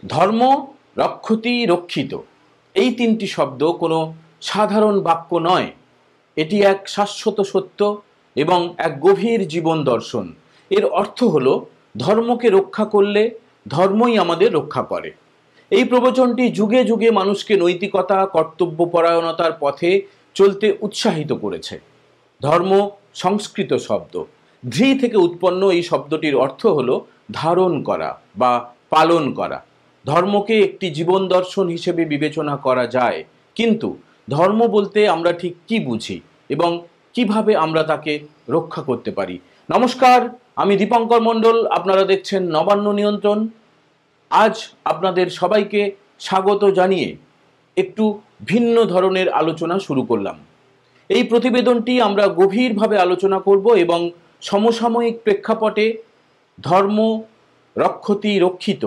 ধর্ম, রক্ষতি, রক্ষিত, এই তিনটি শব্দ কোনো সাধারণ বাক্য নয়। এটি এক শাশ্বত সত্য এবং এক গভীর জীবন দর্শন। এর অর্থ হলো ধর্মকে রক্ষা করলে ধর্মই আমাদের রক্ষা করে। এই প্রবচনটি যুগে যুগে মানুষকে নৈতিকতা, কর্তব্যপরায়ণতার পথে চলতে উৎসাহিত করেছে। ধর্ম সংস্কৃত শব্দ, ধৃ থেকে উৎপন্ন। এই শব্দটির অর্থ হলো ধারণ করা বা পালন করা। ধর্মকে একটি জীবন দর্শন হিসেবে বিবেচনা করা যায়, কিন্তু ধর্ম বলতে আমরা ঠিক কি বুঝি এবং কিভাবে আমরা তাকে রক্ষা করতে পারি? নমস্কার, আমি দীপঙ্কর মণ্ডল, আপনারা দেখছেন নবান্ন নিয়ন্ত্রণ। আজ আপনাদের সবাইকে স্বাগত জানিয়ে একটু ভিন্ন ধরনের আলোচনা শুরু করলাম। এই প্রতিবেদনটি আমরা গভীরভাবে আলোচনা করব এবং সমসাময়িক প্রেক্ষাপটে ধর্ম, রক্ষতি, রক্ষিত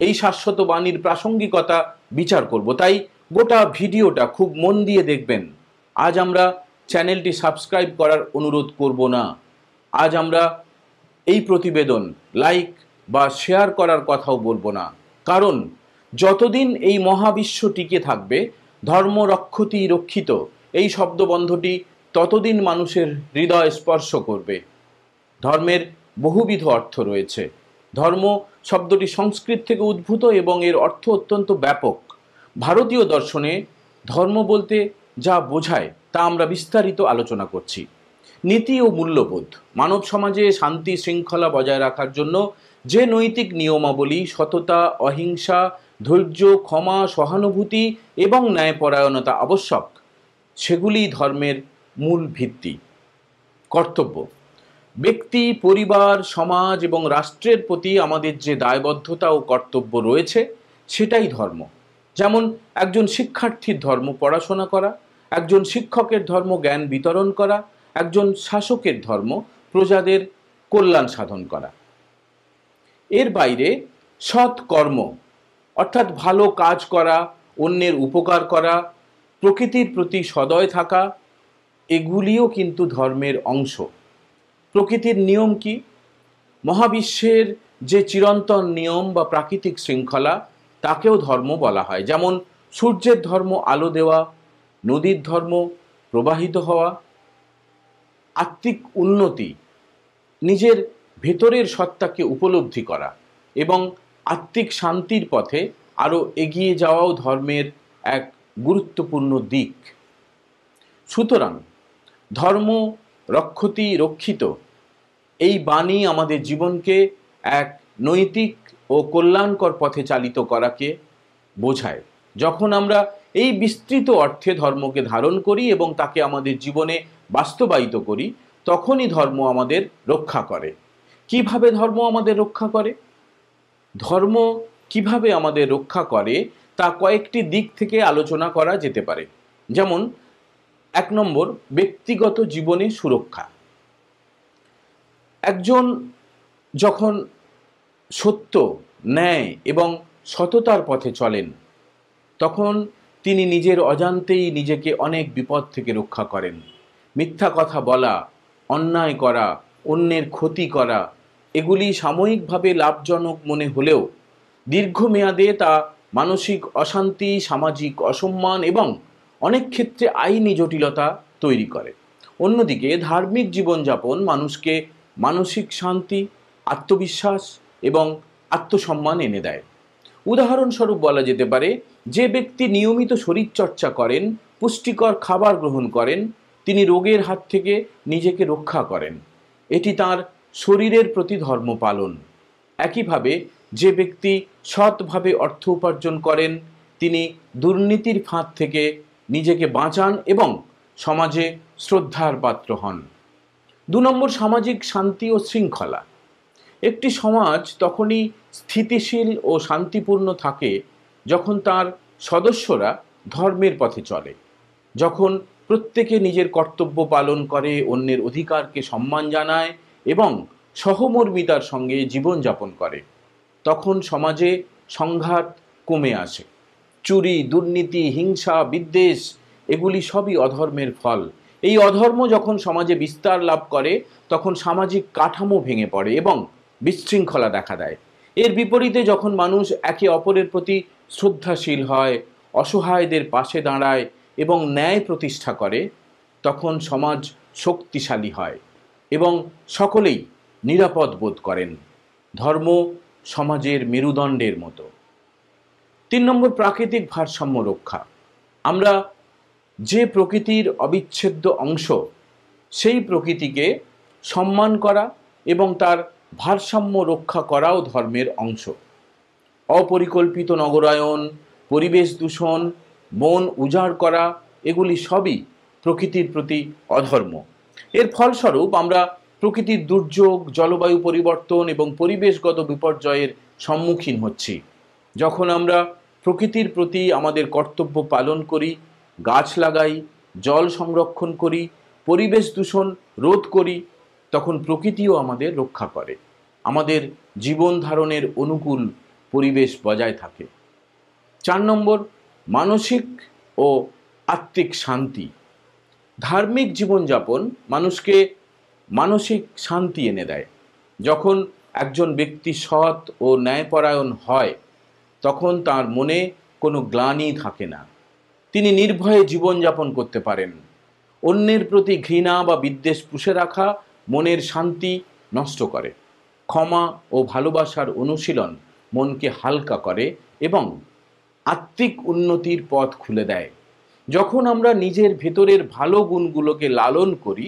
এই শাশ্বত বাণীর প্রাসঙ্গিকতা বিচার করব। তাই গোটা ভিডিওটা খুব মন দিয়ে দেখবেন। আজ আমরা চ্যানেলটি সাবস্ক্রাইব করার অনুরোধ করব না। আজ আমরা এই প্রতিবেদন লাইক বা শেয়ার করার কথাও বলবো না, কারণ যতদিন এই মহাবিশ্ব টিকে থাকবে, ধর্ম, রক্ষতি, রক্ষিত এই শব্দবন্ধটি ততদিন মানুষের হৃদয় স্পর্শ করবে। ধর্মের বহুবিধ অর্থ রয়েছে। ধর্ম শব্দটি সংস্কৃত থেকে উদ্ভূত এবং এর অর্থ অত্যন্ত ব্যাপক। ভারতীয় দর্শনে ধর্ম বলতে যা বোঝায় তা আমরা বিস্তারিত আলোচনা করছি। নীতি ও মূল্যবোধ, মানব সমাজে শান্তি শৃঙ্খলা বজায় রাখার জন্য যে নৈতিক নিয়মাবলী, সততা, অহিংসা, ধৈর্য, ক্ষমা, সহানুভূতি এবং ন্যায়পরায়ণতা আবশ্যক, সেগুলি ধর্মের মূল ভিত্তি। কর্তব্য, ব্যক্তি, পরিবার, সমাজ এবং রাষ্ট্রের প্রতি আমাদের যে দায়বদ্ধতা ও কর্তব্য রয়েছে সেটাই ধর্ম। যেমন একজন শিক্ষার্থীর ধর্ম পড়াশোনা করা, একজন শিক্ষকের ধর্ম জ্ঞান বিতরণ করা, একজন শাসকের ধর্ম প্রজাদের কল্যাণ সাধন করা। এর বাইরে সৎ কর্ম, অর্থাৎ ভালো কাজ করা, অন্যের উপকার করা, প্রকৃতির প্রতি সদয় থাকা, এগুলিও কিন্তু ধর্মের অংশ। প্রকৃতির নিয়ম কি? মহাবিশ্বের যে চিরন্তন নিয়ম বা প্রাকৃতিক শৃঙ্খলা, তাকেও ধর্ম বলা হয়। যেমন সূর্যের ধর্ম আলো দেওয়া, নদীর ধর্ম প্রবাহিত হওয়া। আত্মিক উন্নতি, নিজের ভেতরের সত্তাকে উপলব্ধি করা এবং আত্মিক শান্তির পথে আরও এগিয়ে যাওয়াও ধর্মের এক গুরুত্বপূর্ণ দিক। সুতরাং ধর্ম, রক্ষতি, রক্ষিত এই বাণী আমাদের জীবনকে এক নৈতিক ও কল্যাণকর পথে চালিত করাকে বোঝায়। যখন আমরা এই বিস্তৃত অর্থে ধর্মকে ধারণ করি এবং তাকে আমাদের জীবনে বাস্তবায়িত করি, তখনই ধর্ম আমাদের রক্ষা করে। কিভাবে ধর্ম আমাদের রক্ষা করে? ধর্ম কিভাবে আমাদের রক্ষা করে তা কয়েকটি দিক থেকে আলোচনা করা যেতে পারে। যেমন 1 নম্বর, ব্যক্তিগত জীবনে সুরক্ষা। একজন যখন সত্য, ন্যায় এবং সততার পথে চলেন, তখন তিনি নিজের অজান্তেই নিজেকে অনেক বিপদ থেকে রক্ষা করেন। মিথ্যা কথা বলা, অন্যায় করা, অন্যের ক্ষতি করা, এগুলি সাময়িকভাবে লাভজনক মনে হলেও দীর্ঘমেয়াদে তা মানসিক অশান্তি, সামাজিক অসম্মান এবং অনেক ক্ষেত্রে আইনি জটিলতা তৈরি করে। অন্যদিকে ধার্মিক জীবনযাপন মানুষকে মানসিক শান্তি, আত্মবিশ্বাস এবং আত্মসম্মান এনে দেয়। উদাহরণস্বরূপ বলা যেতে পারে, যে ব্যক্তি নিয়মিত শরীরচর্চা করেন, পুষ্টিকর খাবার গ্রহণ করেন, তিনি রোগের হাত থেকে নিজেকে রক্ষা করেন। এটি তার শরীরের প্রতি ধর্ম পালন। একইভাবে যে ব্যক্তি সৎভাবে অর্থ উপার্জন করেন, তিনি দুর্নীতির ফাঁদ থেকে নিজেকে বাঁচান এবং সমাজে শ্রদ্ধার পাত্র হন। 2 নম্বর, সামাজিক শান্তি ও শৃঙ্খলা। একটি সমাজ তখনই স্থিতিশীল ও শান্তিপূর্ণ থাকে যখন তার সদস্যরা ধর্মের পথে চলে, যখন প্রত্যেকে নিজের কর্তব্য পালন করে, অন্যের অধিকারকে সম্মান জানায় এবং সহমর্মিতার সঙ্গে জীবনযাপন করে। তখন সমাজে সংঘাত কমে আসে। চুরি, দুর্নীতি, হিংসা, বিদ্বেষ এগুলি সবই অধর্মের ফল। এই অধর্ম যখন সমাজে বিস্তার লাভ করে, তখন সামাজিক কাঠামো ভেঙে পড়ে এবং বিশৃঙ্খলা দেখা দেয়। এর বিপরীতে যখন মানুষ একে অপরের প্রতি শ্রদ্ধাশীল হয়, অসহায়দের পাশে দাঁড়ায় এবং ন্যায় প্রতিষ্ঠা করে, তখন সমাজ শক্তিশালী হয় এবং সকলেই নিরাপদ বোধ করেন। ধর্ম সমাজের মেরুদণ্ডের মতো। 3 নম্বর, প্রাকৃতিক ভারসাম্য রক্ষা। আমরা যে প্রকৃতির অবিচ্ছেদ্য অংশ, সেই প্রকৃতিকে সম্মান করা এবং তার ভারসাম্য রক্ষা করাও ধর্মের অংশ। অপরিকল্পিত নগরায়ন, পরিবেশ দূষণ, বন উজাড় করা, এগুলি সবই প্রকৃতির প্রতি অধর্ম। এর ফলস্বরূপ আমরা প্রকৃতির দুর্যোগ, জলবায়ু পরিবর্তন এবং পরিবেশগত বিপর্যয়ের সম্মুখীন হচ্ছি। যখন আমরা প্রকৃতির প্রতি আমাদের কর্তব্য পালন করি, গাছ লাগাই, জল সংরক্ষণ করি, পরিবেশ দূষণ রোধ করি, তখন প্রকৃতিও আমাদের রক্ষা করে, আমাদের জীবন ধারণের অনুকূল পরিবেশ বজায় থাকে। 4 নম্বর, মানসিক ও আত্মিক শান্তি। ধার্মিক জীবনযাপন মানুষকে মানসিক শান্তি এনে দেয়। যখন একজন ব্যক্তি সৎ ও ন্যায়পরায়ণ হয়, তখন তার মনে কোনো গ্লানি থাকে না। তিনি নির্ভয়ে জীবনযাপন করতে পারেন। অন্যের প্রতি ঘৃণা বা বিদ্বেষ পুষে রাখা মনের শান্তি নষ্ট করে। ক্ষমা ও ভালোবাসার অনুশীলন মনকে হালকা করে এবং আত্মিক উন্নতির পথ খুলে দেয়। যখন আমরা নিজের ভেতরের ভালো গুণগুলোকে লালন করি,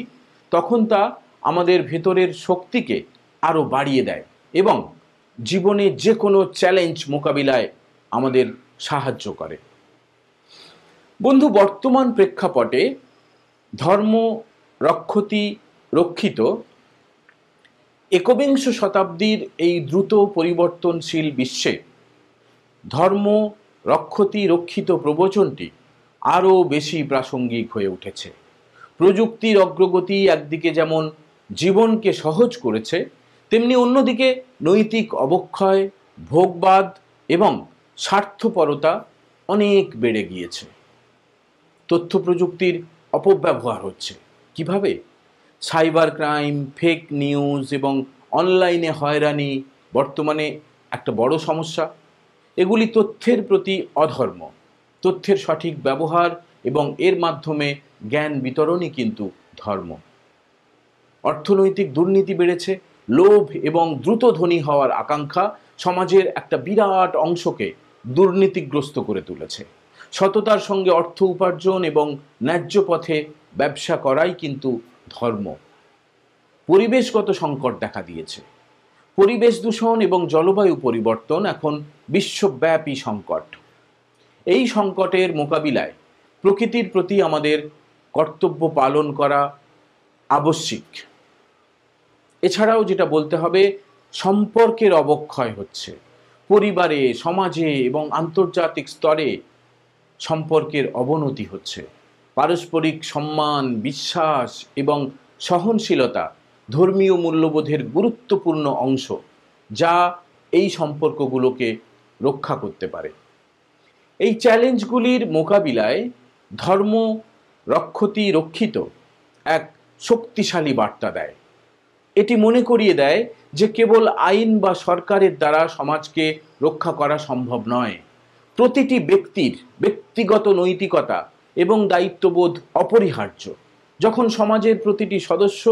তখন তা আমাদের ভেতরের শক্তিকে আরও বাড়িয়ে দেয় এবং জীবনে যে কোনো চ্যালেঞ্জ মোকাবিলায় আমাদের সাহায্য করে। বন্ধু, বর্তমান প্রেক্ষাপটে ধর্ম রক্ষিত একবিংশ শতাব্দীর এই দ্রুত পরিবর্তনশীল বিশ্বে ধর্ম রক্ষিত প্রবচনটি আরও বেশি প্রাসঙ্গিক হয়ে উঠেছে। প্রযুক্তির অগ্রগতি একদিকে যেমন জীবনকে সহজ করেছে, তেমনি অন্যদিকে নৈতিক অবক্ষয়, ভোগবাদ এবং স্বার্থপরতা অনেক বেড়ে গিয়েছে। তথ্য প্রযুক্তির অপব্যবহার হচ্ছে। কিভাবে? সাইবার ক্রাইম, ফেক নিউজ এবং অনলাইনে হয়রানি বর্তমানে একটা বড় সমস্যা। এগুলি তথ্যের প্রতি অধর্ম। তথ্যের সঠিক ব্যবহার এবং এর মাধ্যমে জ্ঞান বিতরণই কিন্তু ধর্ম। অর্থনৈতিক দুর্নীতি বেড়েছে। লোভ এবং দ্রুত ধনী হওয়ার আকাঙ্ক্ষা সমাজের একটা বিরাট অংশকে দুর্নীতিগ্রস্ত করে তুলেছে। সততার সঙ্গে অর্থ উপার্জন এবং ন্যায্য পথে ব্যবসা করাই কিন্তু ধর্ম। পরিবেশগত সংকট দেখা দিয়েছে। পরিবেশ দূষণ এবং জলবায়ু পরিবর্তন এখন বিশ্বব্যাপী সংকট। এই সংকটের মোকাবিলায় প্রকৃতির প্রতি আমাদের কর্তব্য পালন করা আবশ্যিক। এছাড়াও যেটা বলতে হবে, সম্পর্কের অবক্ষয় হচ্ছে। পরিবারে, সমাজে এবং আন্তর্জাতিক স্তরে সম্পর্কের অবনতি হচ্ছে। পারস্পরিক সম্মান, বিশ্বাস এবং সহনশীলতা ধর্মীয় মূল্যবোধের গুরুত্বপূর্ণ অংশ, যা এই সম্পর্কগুলোকে রক্ষা করতে পারে। এই চ্যালেঞ্জগুলির মোকাবিলায় ধর্ম রক্ষিত এক শক্তিশালী বার্তা দেয়। এটি মনে করিয়ে দেয় যে কেবল আইন বা সরকারের দ্বারা সমাজকে রক্ষা করা সম্ভব নয়। প্রতিটি ব্যক্তির ব্যক্তিগত নৈতিকতা এবং দায়িত্ববোধ অপরিহার্য। যখন সমাজের প্রতিটি সদস্য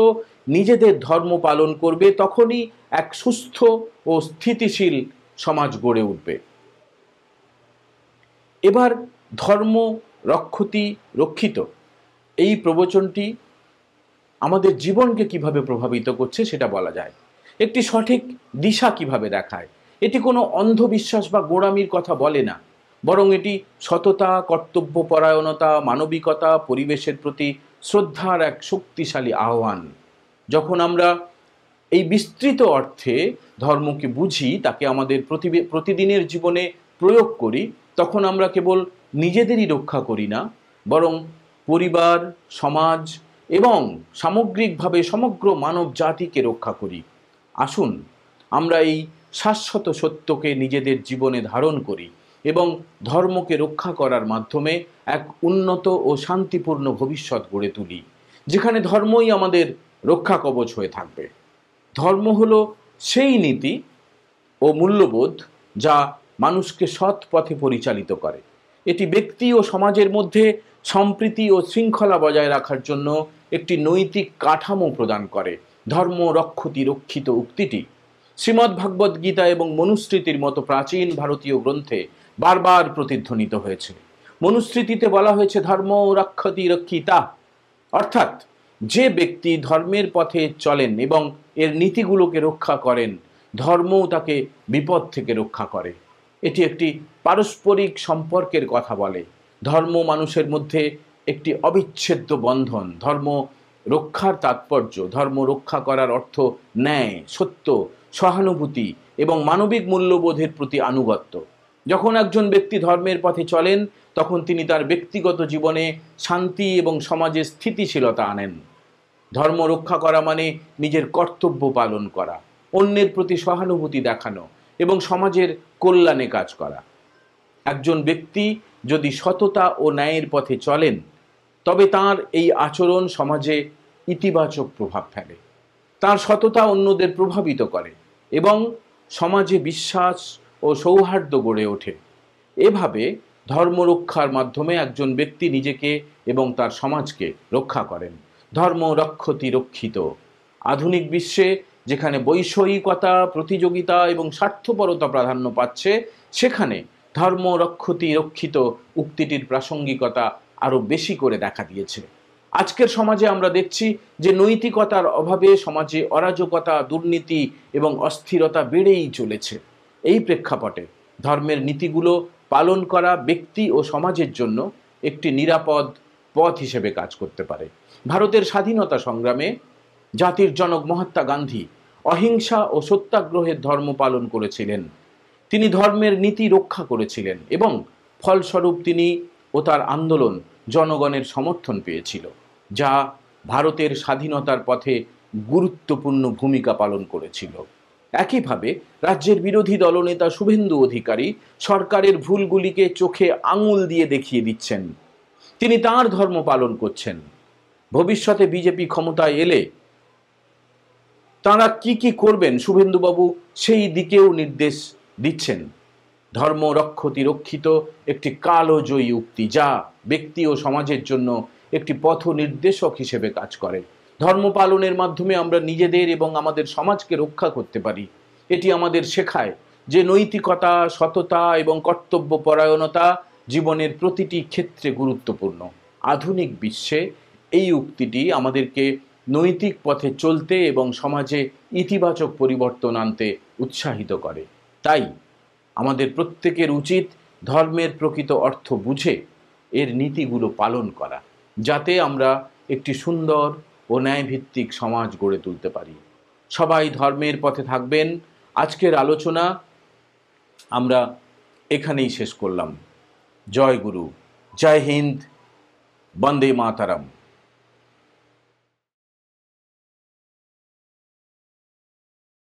নিজেদের ধর্ম পালন করবে, তখনই এক সুস্থ ও স্থিতিশীল সমাজ গড়ে উঠবে। এবার ধর্ম রক্ষিত এই প্রবচনটি আমাদের জীবনকে কিভাবে প্রভাবিত করছে সেটা বলা যায়। একটি সঠিক দিশা কিভাবে দেখায়। এটি কোনো অন্ধবিশ্বাস বা গোঁড়ামির কথা বলে না, বরং এটি সততা, কর্তব্যপরায়ণতা, মানবিকতা, পরিবেশের প্রতি শ্রদ্ধার এক শক্তিশালী আহ্বান। যখন আমরা এই বিস্তৃত অর্থে ধর্মকে বুঝি, তাকে আমাদের প্রতিদিনের জীবনে প্রয়োগ করি, তখন আমরা কেবল নিজেদেরই রক্ষা করি না, বরং পরিবার, সমাজ এবং সামগ্রিকভাবে সমগ্র মানব জাতিকে রক্ষা করি। আসুন আমরা এই শাশ্বত সত্যকে নিজেদের জীবনে ধারণ করি এবং ধর্মকে রক্ষা করার মাধ্যমে এক উন্নত ও শান্তিপূর্ণ ভবিষ্যৎ গড়ে তুলি, যেখানে ধর্মই আমাদের রক্ষা কবচ হয়ে থাকবে। ধর্ম হলো সেই নীতি, ও মূল্যবোধ যা মানুষকে সৎ পথে পরিচালিত করে। এটি ব্যক্তি ও সমাজের মধ্যে সম্প্রীতি ও শৃঙ্খলা বজায় রাখার জন্য একটি নৈতিক কাঠামো প্রদান করে। ধর্ম রক্ষতি রক্ষিত উক্তিটি শ্রীমদ্ ভাগবত গীতা এবং মনুস্মৃতির মতো প্রাচীন ভারতীয় গ্রন্থে বারবার প্রতিধ্বনিত হয়েছে। মনুস্মৃতিতে বলা হয়েছে ধর্ম রক্ষতি রক্ষিতা, অর্থাৎ যে ব্যক্তি ধর্মের পথে চলেন এবং এর নীতিগুলোকে রক্ষা করেন, ধর্মও তাকে বিপদ থেকে রক্ষা করে। এটি একটি পারস্পরিক সম্পর্কের কথা বলে। ধর্ম মানুষের মধ্যে একটি অবিচ্ছেদ্য বন্ধন। ধর্ম রক্ষার তাৎপর্য, ধর্ম রক্ষা করার অর্থ ন্যায়, সত্য, সহানুভূতি এবং মানবিক মূল্যবোধের প্রতি আনুগত্য। যখন একজন ব্যক্তি ধর্মের পথে চলেন, তখন তিনি তার ব্যক্তিগত জীবনে শান্তি এবং সমাজে স্থিতিশীলতা আনেন। ধর্ম রক্ষা করা মানে নিজের কর্তব্য পালন করা, অন্যের প্রতি সহানুভূতি দেখানো এবং সমাজের কল্যাণে কাজ করা। একজন ব্যক্তি যদি সততা ও ন্যায়ের পথে চলেন, তবে তার এই আচরণ সমাজে ইতিবাচক প্রভাব ফেলে। তার সততা অন্যদের প্রভাবিত করে এবং সমাজে বিশ্বাস ও সৌহার্দ্য গড়ে ওঠে। এভাবে ধর্ম রক্ষার মাধ্যমে একজন ব্যক্তি নিজেকে এবং তার সমাজকে রক্ষা করেন। ধর্ম রক্ষতি রক্ষিত। আধুনিক বিশ্বে যেখানে বৈষয়িকতা, প্রতিযোগিতা এবং স্বার্থপরতা প্রাধান্য পাচ্ছে, সেখানে ধর্ম রক্ষতি রক্ষিত উক্তিটির প্রাসঙ্গিকতা আরও বেশি করে দেখা দিয়েছে। আজকের সমাজে আমরা দেখছি যে নৈতিকতার অভাবে সমাজে অরাজকতা, দুর্নীতি এবং অস্থিরতা বেড়েই চলেছে। এই প্রেক্ষাপটে ধর্মের নীতিগুলো পালন করা ব্যক্তি ও সমাজের জন্য একটি নিরাপদ পথ হিসেবে কাজ করতে পারে। ভারতের স্বাধীনতা সংগ্রামে জাতির জনক মহাত্মা গান্ধী অহিংসা ও সত্যাগ্রহের ধর্ম পালন করেছিলেন। তিনি ধর্মের নীতি রক্ষা করেছিলেন এবং ফলস্বরূপ তিনি ও তার আন্দোলন জনগণের সমর্থন পেয়েছিল, যা ভারতের স্বাধীনতার পথে গুরুত্বপূর্ণ ভূমিকা পালন করেছিল। একইভাবে রাজ্যের বিরোধী দলনেতা শুভেন্দু অধিকারী সরকারের ভুলগুলিকে চোখে আঙুল দিয়ে দেখিয়ে দিচ্ছেন। তিনি তাঁর ধর্ম পালন করছেন। ভবিষ্যতে বিজেপি ক্ষমতায় এলে তাঁরা কি করবেন, শুভেন্দুবাবু সেই দিকেও নির্দেশ দিচ্ছেন। ধর্ম রক্ষতি রক্ষিত একটি কালজয়ী উক্তি, যা ব্যক্তি ও সমাজের জন্য একটি পথ নির্দেশক হিসেবে কাজ করে। ধর্ম পালনের মাধ্যমে আমরা নিজেদের এবং আমাদের সমাজকে রক্ষা করতে পারি। এটি আমাদের শেখায় যে নৈতিকতা, সততা এবং কর্তব্যপরায়ণতা জীবনের প্রতিটি ক্ষেত্রে গুরুত্বপূর্ণ। আধুনিক বিশ্বে এই উক্তিটি আমাদেরকে নৈতিক পথে চলতে এবং সমাজে ইতিবাচক পরিবর্তন আনতে উৎসাহিত করে। তাই আমাদের প্রত্যেকের উচিত ধর্মের প্রকৃত অর্থ বুঝে এর নীতিগুলো পালন করা, যাতে আমরা একটি সুন্দর ও ন্যায়ভিত্তিক সমাজ গড়ে তুলতে পারি। সবাই ধর্মের পথে থাকবেন। আজকের আলোচনা আমরা এখানেই শেষ করলাম। জয় গুরু, জয় হিন্দ, বন্দে মাতারাম।